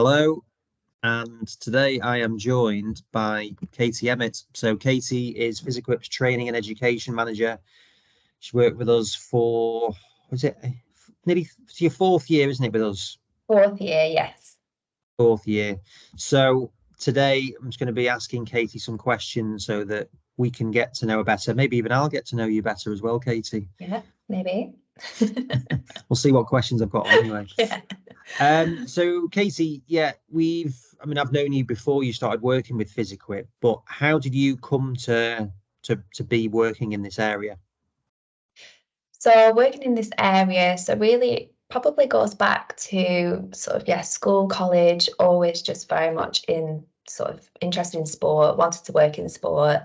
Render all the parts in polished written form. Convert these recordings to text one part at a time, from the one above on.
Hello, and today I am joined by Katie Emmett. So Katie is Physiquipe's training and education manager. She's worked with us for, was it nearly it's your fourth year, isn't it, with us? Fourth year, yes. Fourth year. So today I'm just going to be asking Katie some questions so that we can get to know her better. Maybe even I'll get to know you better as well, Katie. Yeah, maybe. We'll see what questions I've got anyway. Yeah. So Katie, yeah, I've known you before you started working with Physiquipe, but how did you come to be working in this area? So working in this area, so really probably goes back to school, college, always just very much in sort of interested in sport, wanted to work in sport,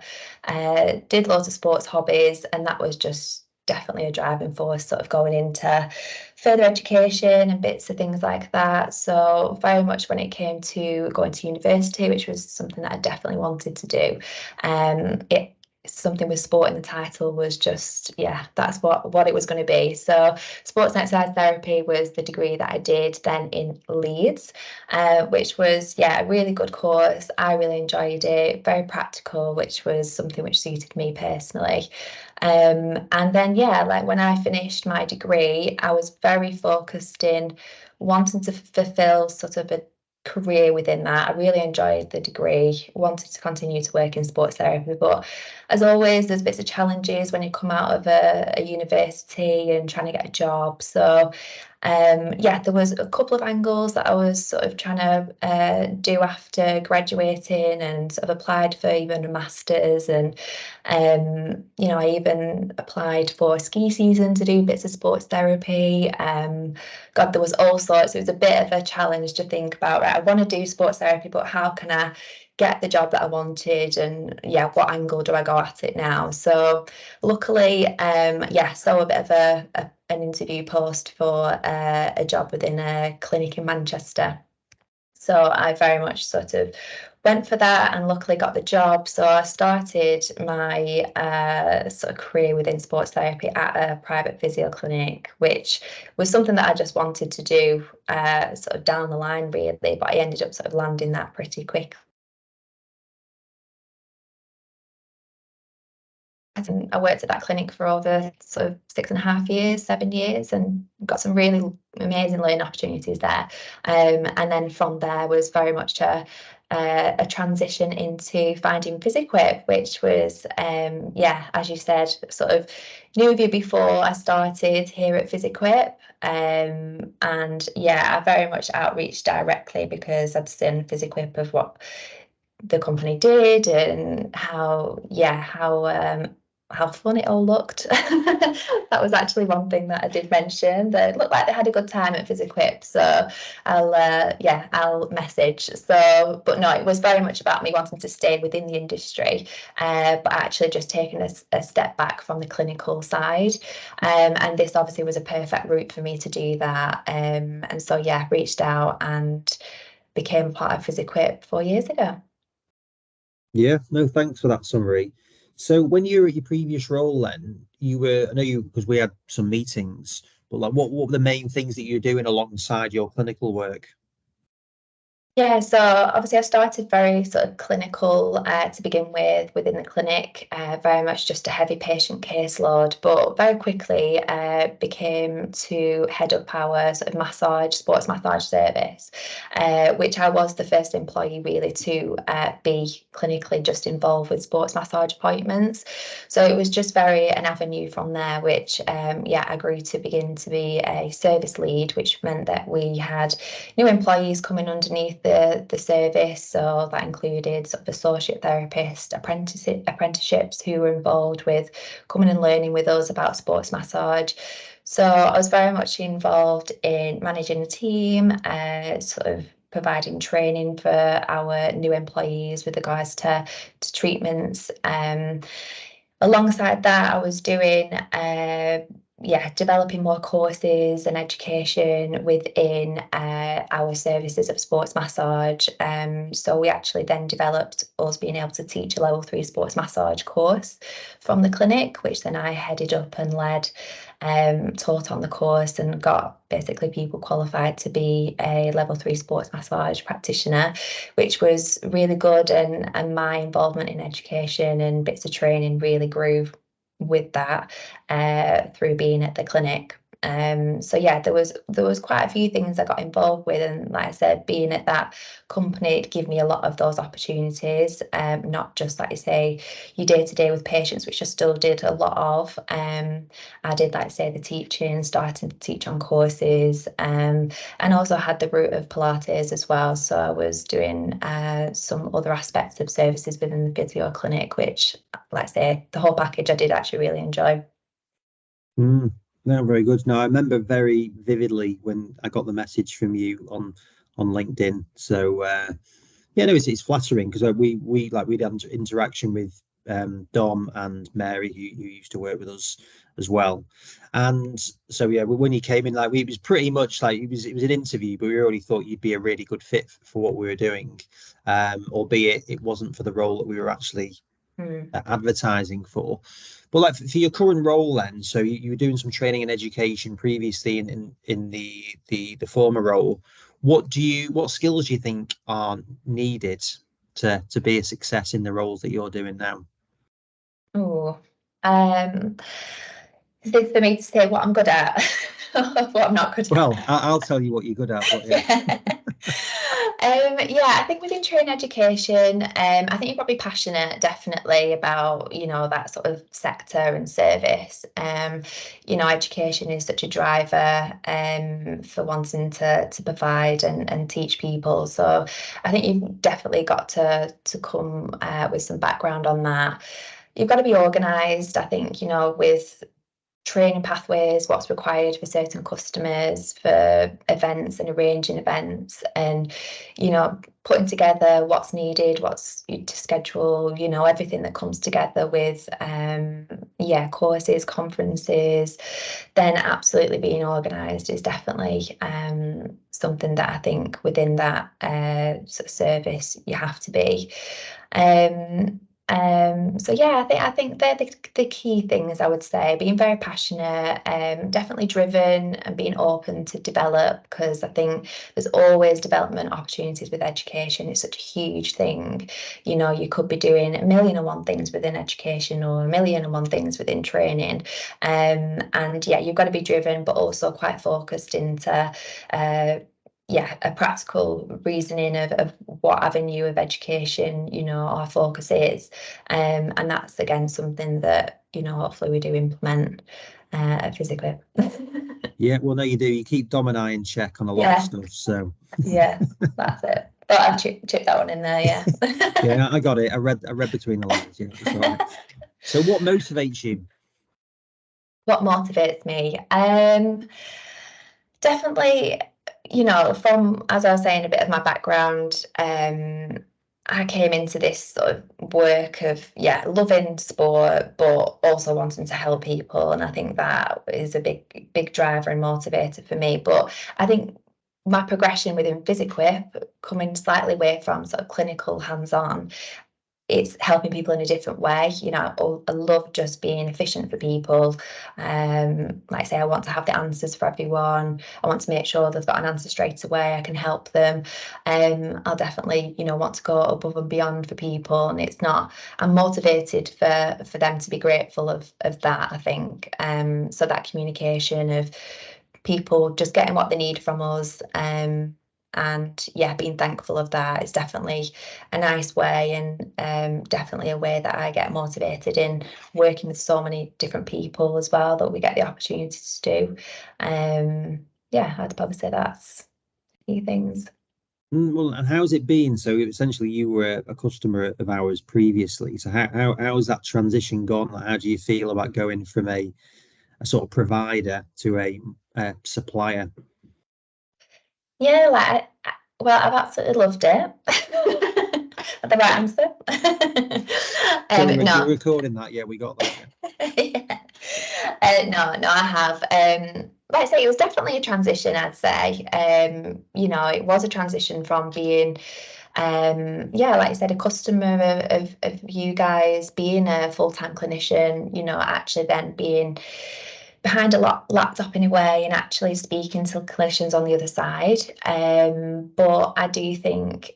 did loads of sports hobbies, and that was just definitely a driving force sort of going into further education and bits of things like that. So very much when it came to going to university, which was something that I definitely wanted to do, it something with sport in the title was just, yeah, that's what it was going to be. So sports and exercise therapy was the degree that I did then in Leeds, which was, yeah, a really good course. I really enjoyed it, very practical, which was something which suited me personally. And then, yeah, like when I finished my degree, I was very focused in wanting to fulfill sort of a career within that. I really enjoyed the degree, wanted to continue to work in sports therapy, but as always, there's bits of challenges when you come out of a university and trying to get a job. So yeah, there was a couple of angles that I was sort of trying to do after graduating, and sort of applied for even a master's, and I even applied for a ski season to do bits of sports therapy. God, there was all sorts. It was a bit of a challenge to think about, right, I want to do sports therapy, but how can I get the job that I wanted, and yeah, what angle do I go at it now? So luckily, saw a bit of an interview post for a job within a clinic in Manchester. So I very much sort of went for that and luckily got the job. So I started my sort of career within sports therapy at a private physio clinic, which was something that I just wanted to do sort of down the line, really. But I ended up sort of landing that pretty quick. I worked at that clinic for over sort of 6.5 years, 7 years, and got some really amazing learning opportunities there. And then from there was very much a transition into finding Physiquipe, which was, as you said, sort of knew of you before I started here at Physiquipe. And yeah, I very much outreached directly because I'd seen Physiquipe of what the company did and how fun it all looked. That was actually one thing that I did mention. That it looked like they had a good time at Physiquipe, so I'll message. So, but no, it was very much about me wanting to stay within the industry, but actually just taking a step back from the clinical side. And this obviously was a perfect route for me to do that. And so yeah, reached out and became part of Physiquipe 4 years ago. Yeah, no, thanks for that summary. So when you were at your previous role then, I know you because we had some meetings, but like what were the main things that you're doing alongside your clinical work? Yeah, so obviously I started very sort of clinical to begin with within the clinic, very much just a heavy patient caseload, but very quickly became to head up our sort of sports massage service, which I was the first employee really to be clinically just involved with sports massage appointments. So it was just very an avenue from there, which I grew to begin to be a service lead, which meant that we had new employees coming underneath the service. So that included sort of associate therapist, apprenticeships who were involved with coming and learning with us about sports massage. So I was very much involved in managing a team, sort of providing training for our new employees with regards to treatments. Alongside that, I was doing developing more courses and education within our services of sports massage. So we actually then developed us being able to teach a level 3 sports massage course from the clinic, which then I headed up and led, taught on the course and got basically people qualified to be a level 3 sports massage practitioner, which was really good. And my involvement in education and bits of training really grew with that through being at the clinic. So yeah, there was quite a few things I got involved with, and like I said, being at that company, it gave me a lot of those opportunities. Not just like you say, your day to day with patients, which I still did a lot of. I did, like I say, the teaching, starting to teach on courses, and also had the route of Pilates as well. So I was doing some other aspects of services within the physio clinic, which, like I say, the whole package I did actually really enjoy. No, very good. No, I remember very vividly when I got the message from you on LinkedIn. So yeah, no, it's flattering because we had interaction with Dom and Mary who used to work with us as well. And so yeah, when you came in, like it was pretty much like it was an interview, but we already thought you'd be a really good fit for what we were doing, albeit it wasn't for the role that we were actually advertising for. But like for your current role then, so you were doing some training and education previously in the former role. What skills do you think are needed to be a success in the roles that you're doing now? Oh, is this for me to say what I'm good at, what I'm not good Well, at? I'll tell you what you're good at, but yeah. Yeah. Yeah, I think within training education, I think you've got to be passionate definitely about, that sort of sector and service. Education is such a driver for wanting to provide and teach people. So I think you've definitely got to come with some background on that. You've got to be organised, I think, with training pathways, what's required for certain customers, for events and arranging events, and putting together what's needed, what's to schedule, everything that comes together with courses, conferences. Then absolutely being organized is definitely something that I think within that sort of service you have to be. So yeah, I think they're the key things I would say. Being very passionate, definitely driven, and being open to develop, because I think there's always development opportunities with education. It's such a huge thing. You could be doing a million and one things within education or a million and one things within training. And yeah, you've got to be driven, but also quite focused into a practical reasoning of what avenue of education our focus is, and that's again something that hopefully we do implement at Physiquipe. Yeah, well, no, you do. You keep Dom and I in check on a lot of Yeah, stuff. So yeah, that's it. But I've chipped that one in there, yeah. yeah, I got it. I read between the lines. Yeah, that's all right. So what motivates you? What motivates me? Definitely, from, as I was saying, a bit of my background, I came into this sort of work of, loving sport, but also wanting to help people. And I think that is a big, big driver and motivator for me. But I think my progression within Physiquipe, coming slightly away from sort of clinical hands-on, it's helping people in a different way. I love just being efficient for people. Like I say, I want to have the answers for everyone. I want to make sure they've got an answer straight away. I can help them. I'll definitely, want to go above and beyond for people. And I'm motivated for them to be grateful of that, I think. So that communication of people just getting what they need from us. And yeah, being thankful of that is definitely a nice way, and definitely a way that I get motivated in working with so many different people as well that we get the opportunity to do. Yeah, I'd probably say that's a few things. Well, and how's it been? So essentially, you were a customer of ours previously. So how has that transition gone? Like, how do you feel about going from a sort of provider to a supplier? Yeah, well, I've absolutely loved it. The right answer. So we're No. recording that. Yeah, we got that. Yeah. Yeah. No, I have. Like I say, it was definitely a transition, I'd say. It was a transition from being, like I said, a customer of you guys, being a full-time clinician, actually then being behind a laptop in a way and actually speaking to clinicians on the other side. But I do think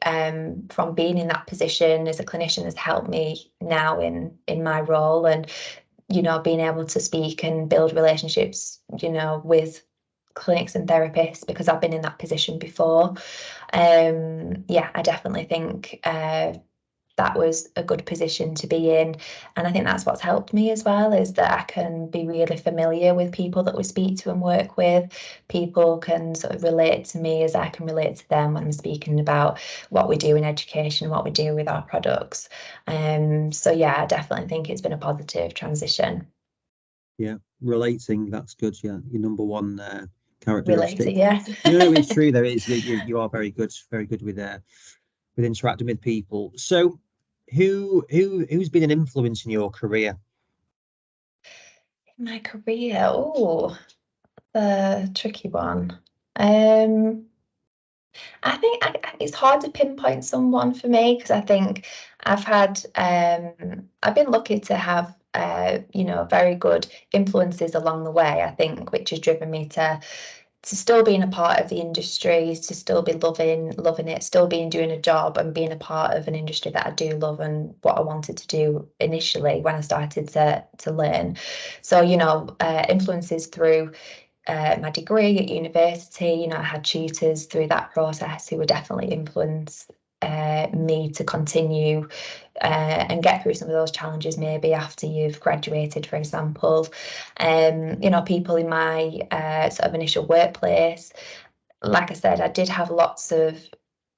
from being in that position as a clinician has helped me now in my role, and being able to speak and build relationships, with clinics and therapists, because I've been in that position before. I definitely think that was a good position to be in. And I think that's what's helped me as well, is that I can be really familiar with people that we speak to and work with. People can sort of relate to me as I can relate to them when I'm speaking about what we do in education and what we do with our products. I definitely think it's been a positive transition. Yeah, relating, that's good. Yeah, your number one characteristic. Relating, yeah. No, it's true. There is. You are very good with interacting with people. So, who's been an influence in your career? My career, oh, the tricky one. Um, I think it's hard to pinpoint someone for me, because I think I've been lucky to have very good influences along the way, I think, which has driven me to still being a part of the industry, to still be loving it, still being doing a job and being a part of an industry that I do love and what I wanted to do initially when I started to learn. So, influences through my degree at university, I had tutors through that process who were definitely influenced me to continue and get through some of those challenges maybe after you've graduated, for example. People in my sort of initial workplace, like I said, I did have lots of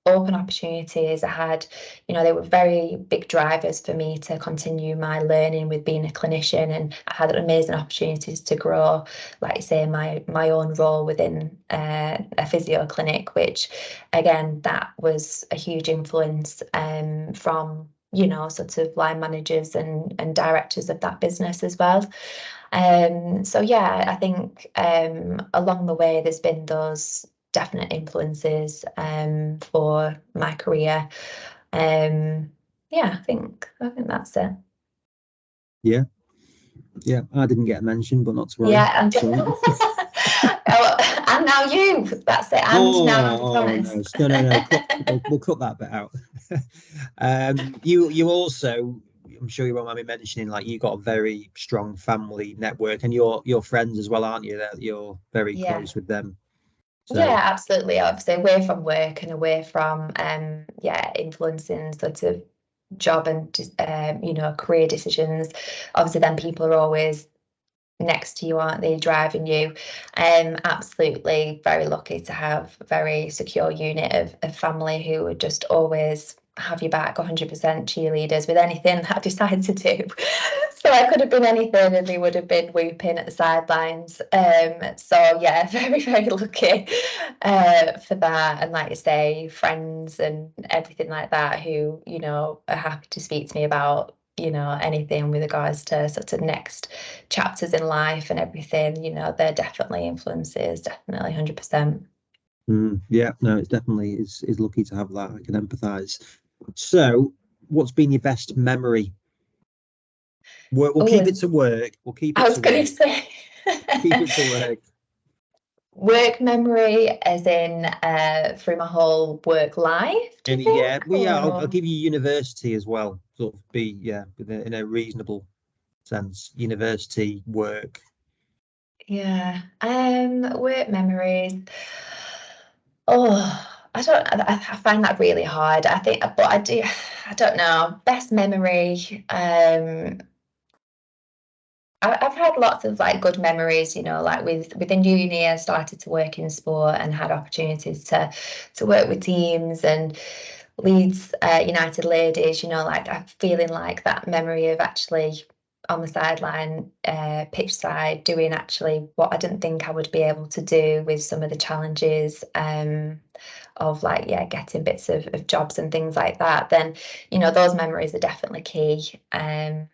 open opportunities. I had, they were very big drivers for me to continue my learning with being a clinician, and I had amazing opportunities to grow, like you say, my own role within a physio clinic, which again, that was a huge influence from sort of line managers and directors of that business as well. I think along the way there's been those definite influences for my career. I think that's it. Yeah, yeah. I didn't get a mention, but not to worry. Yeah, and So, and now you. That's it. And now Thomas. no. We'll cut that bit out. You also, I'm sure you won't mind me mentioning, like you got a very strong family network, and your friends as well, aren't you? That you're very Yeah. close with them. So Yeah, absolutely. Obviously, away from work and away from influencing sort of job and career decisions. Obviously, then people are always next to you, aren't they, driving you? Absolutely very lucky to have a very secure unit of family who would just always have your back, 100% cheerleaders with anything that I decide to do. So I could have been anything and they would have been whooping at the sidelines. Very, very lucky for that. And like you say, friends and everything like that who, are happy to speak to me about anything with regards to sort of next chapters in life and everything. They're definitely influences, definitely 100%. yeah, no, it's definitely is lucky to have that. I can empathise. So, what's been your best memory? We'll keep it Oh, to work. We'll keep I it was to going to work. say Keep it to work. work memory, as in through my whole work life, do you And yeah, think? I'll Or give you university as well. Sort of be in a reasonable sense. University work. yeah, work memories. Oh, I don't. I find that really hard. I think, but I do. I don't know. Best memory. I've had lots of like good memories, like within uni, I started to work in sport and had opportunities to work with teams and Leeds United ladies, like I'm feeling like that memory of actually on the sideline, pitch side, doing actually what I didn't think I would be able to do with some of the challenges of like, getting bits of jobs and things like that, then, those memories are definitely key. And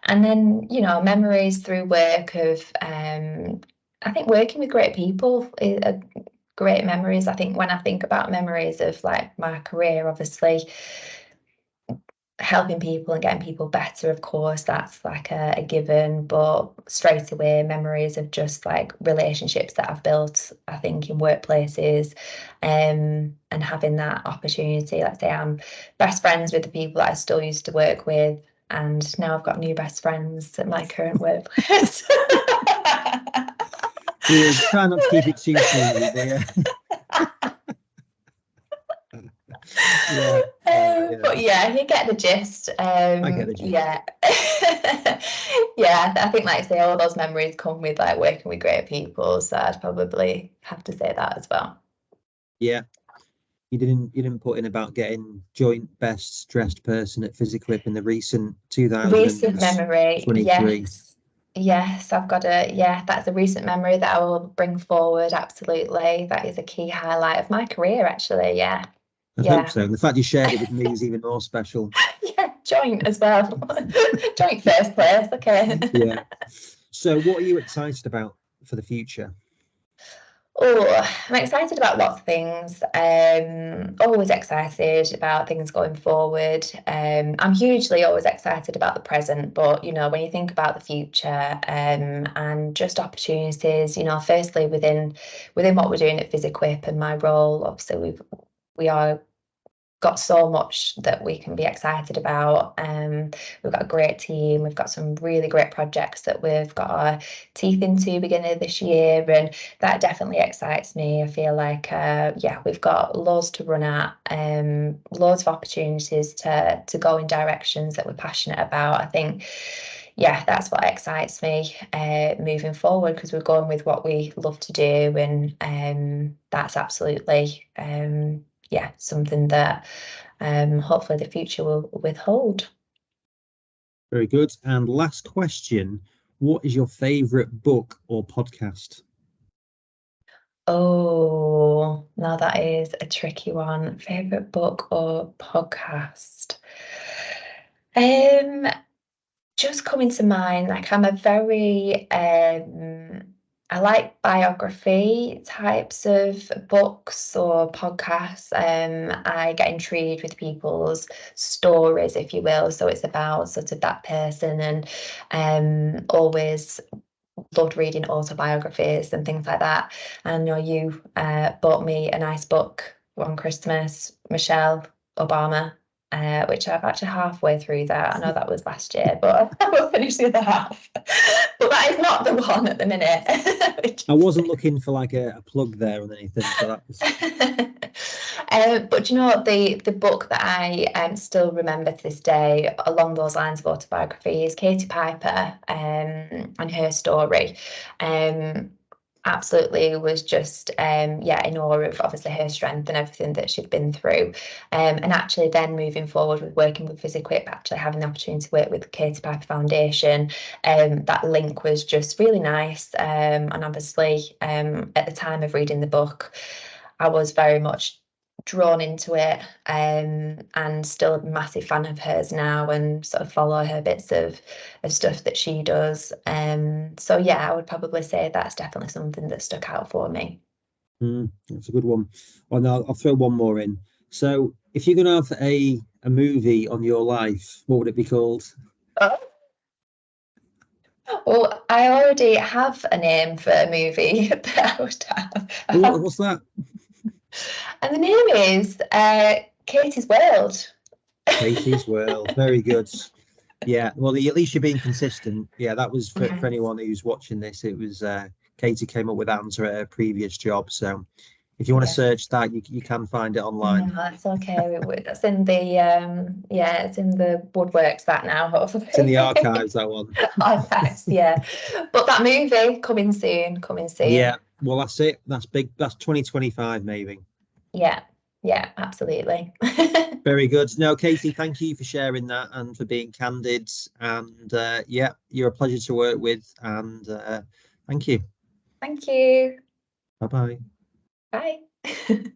then, memories through work of, I think working with great people are great memories. I think when I think about memories of like my career, obviously, helping people and getting people better, of course, that's like a given, but straight away memories of just like relationships that I've built, I think, in workplaces, and having that opportunity. Like say I'm best friends with the people that I still used to work with, and now I've got new best friends at my current workplace. Yeah, try not to keep it too cheesy, but yeah. Yeah, But yeah, you get the gist. I get the gist. Yeah. Yeah, I think like I say, all those memories come with like working with great people, so I'd probably have to say that as well. Yeah, you didn't put in about getting joint best dressed person at Physiquipe in the recent Recent memory, 2023. yes, I've got that's a recent memory that I will bring forward. Absolutely, that is a key highlight of my career, actually. Yeah, I hope so. And the fact you shared it with me is even more special. Yeah, joint as well. Joint first place. Okay. Yeah. So, what are you excited about for the future? Oh, I'm excited about lots of things. Always excited about things going forward. I'm hugely always excited about the present, but when you think about the future, and just opportunities, firstly within what we're doing at Physiquipe and my role, obviously we are got so much that we can be excited about. We've got a great team. We've got some really great projects that we've got our teeth into beginning of this year, and that definitely excites me. I feel like, we've got loads to run at, loads of opportunities to go in directions that we're passionate about. I think, that's what excites me moving forward, because we're going with what we love to do, and that's absolutely something that hopefully the future will withhold. Very good. And last question, what is your favorite book or podcast? Oh, now that is a tricky one. Favorite book or podcast? Um, just coming to mind, like I'm a very I like biography types of books or podcasts. I get intrigued with people's stories, if you will. So it's about sort of that person, and always loved reading autobiographies and things like that. I know you bought me a nice book one Christmas, Michelle Obama, which I've actually halfway through that. I know that was last year, but I will finish the other half. But that is not the one at the minute. I wasn't looking for like a plug there or anything, so that was. But the book that I still remember to this day along those lines of autobiography is Katie Piper, and her story. Absolutely was just in awe of obviously her strength and everything that she'd been through, and actually then moving forward with working with Physiquipe, actually having the opportunity to work with the Katie Piper Foundation, that link was just really nice, and obviously at the time of reading the book I was very much drawn into it, and still a massive fan of hers now, and sort of follow her bits of stuff that she does. So I would probably say that's definitely something that stuck out for me. That's a good one. Oh, no, I'll throw one more in. So, if you're going to have a movie on your life, what would it be called? Oh. Well, I already have a name for a movie that I would have. What's that? And the name is Katie's World. Katie's World. Very good. Yeah, well, at least you're being consistent. Yeah, that was for anyone who's watching this. It was Katie came up with that answer at her previous job. So if you want to search that, you can find it online. No, that's okay. That's in the it's in the woodworks that now, hopefully. It's in the archives, that one. Archives, yeah. But that movie coming soon, coming soon. Yeah, well, that's it. That's big. That's 2025, maybe. Yeah. Yeah, absolutely. Very good. No, Katie, thank you for sharing that and for being candid. And yeah, you're a pleasure to work with. And thank you. Thank you. Bye bye. Bye.